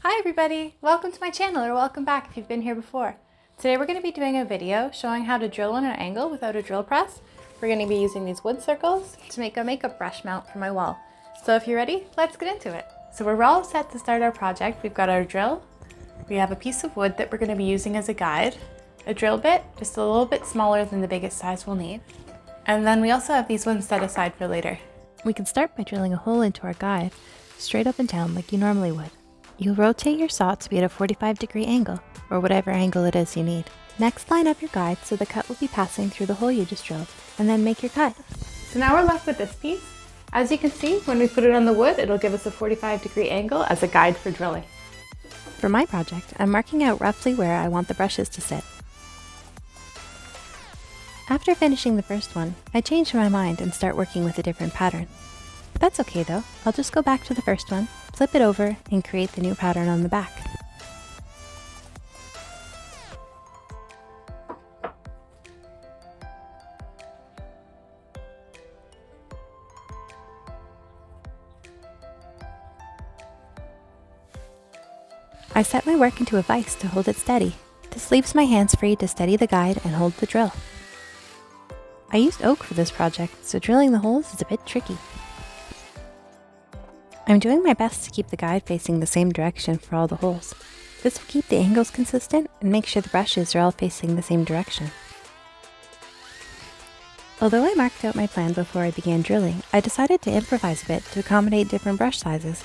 Hi everybody! Welcome to my channel, or welcome back if you've been here before. Today we're going to be doing a video showing how to drill on an angle without a drill press. We're going to be using these wood circles to make a makeup brush mount for my wall. So if you're ready, let's get into it. So we're all set to start our project. We've got our drill, we have a piece of wood that we're going to be using as a guide, a drill bit, just a little bit smaller than the biggest size we'll need, and then we also have these ones set aside for later. We can start by drilling a hole into our guide, straight up and down like you normally would. You'll rotate your saw to be at a 45-degree angle, or whatever angle it is you need. Next, line up your guide so the cut will be passing through the hole you just drilled, and then make your cut. So now we're left with this piece. As you can see, when we put it on the wood, it'll give us a 45-degree angle as a guide for drilling. For my project, I'm marking out roughly where I want the brushes to sit. After finishing the first one, I changed my mind and start working with a different pattern. That's okay though, I'll just go back to the first one, flip it over, and create the new pattern on the back. I set my work into a vise to hold it steady. This leaves my hands free to steady the guide and hold the drill. I used oak for this project, so drilling the holes is a bit tricky. I'm doing my best to keep the guide facing the same direction for all the holes. This will keep the angles consistent and make sure the brushes are all facing the same direction. Although I marked out my plan before I began drilling, I decided to improvise a bit to accommodate different brush sizes.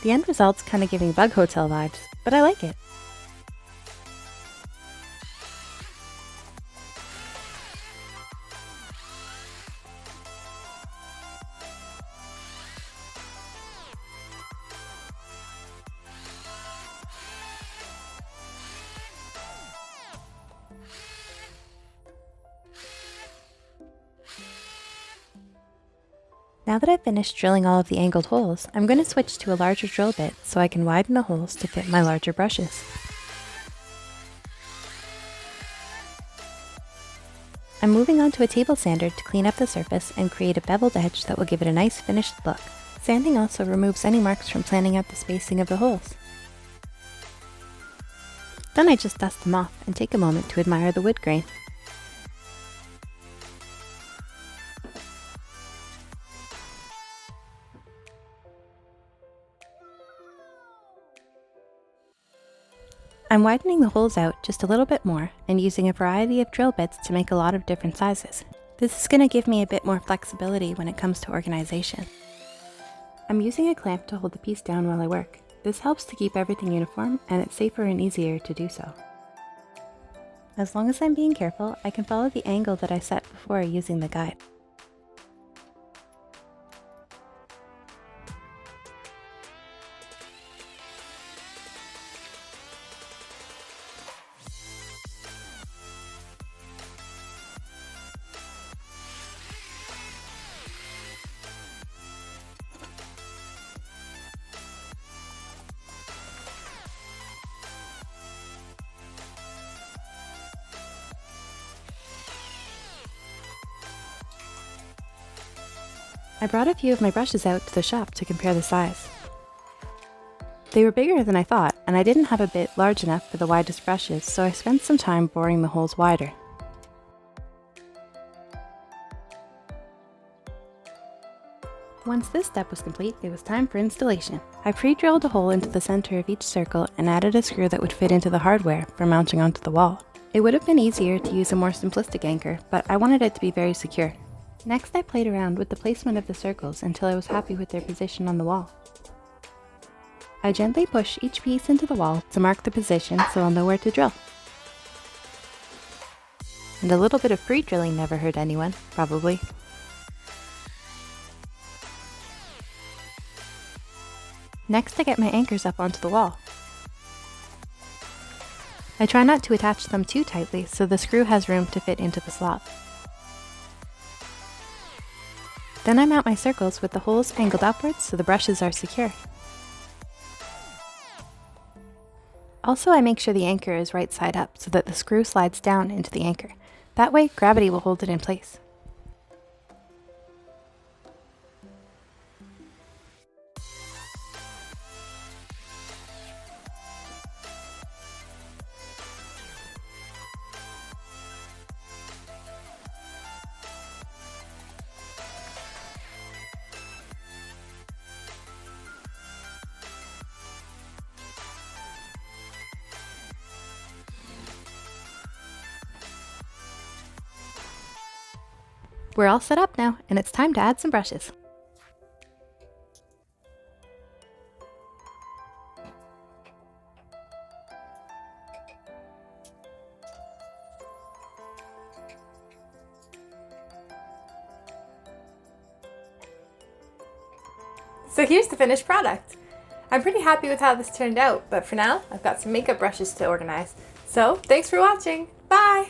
The end result's kind of giving Bug Hotel vibes, but I like it. Now that I've finished drilling all of the angled holes, I'm going to switch to a larger drill bit so I can widen the holes to fit my larger brushes. I'm moving on to a table sander to clean up the surface and create a beveled edge that will give it a nice finished look. Sanding also removes any marks from planning out the spacing of the holes. Then I just dust them off and take a moment to admire the wood grain. I'm widening the holes out just a little bit more and using a variety of drill bits to make a lot of different sizes. This is going to give me a bit more flexibility when it comes to organization. I'm using a clamp to hold the piece down while I work. This helps to keep everything uniform, and it's safer and easier to do so. As long as I'm being careful, I can follow the angle that I set before using the guide. I brought a few of my brushes out to the shop to compare the size. They were bigger than I thought, and I didn't have a bit large enough for the widest brushes, so I spent some time boring the holes wider. Once this step was complete, it was time for installation. I pre-drilled a hole into the center of each circle and added a screw that would fit into the hardware for mounting onto the wall. It would have been easier to use a more simplistic anchor, but I wanted it to be very secure. Next, I played around with the placement of the circles until I was happy with their position on the wall. I gently push each piece into the wall to mark the position so I'll know where to drill. And a little bit of pre-drilling never hurt anyone, probably. Next, I get my anchors up onto the wall. I try not to attach them too tightly so the screw has room to fit into the slot. Then I mount my circles with the holes angled upwards so the brushes are secure. Also, I make sure the anchor is right side up so that the screw slides down into the anchor. That way, gravity will hold it in place. We're all set up now, and it's time to add some brushes. So here's the finished product. I'm pretty happy with how this turned out, but for now, I've got some makeup brushes to organize. So thanks for watching. Bye!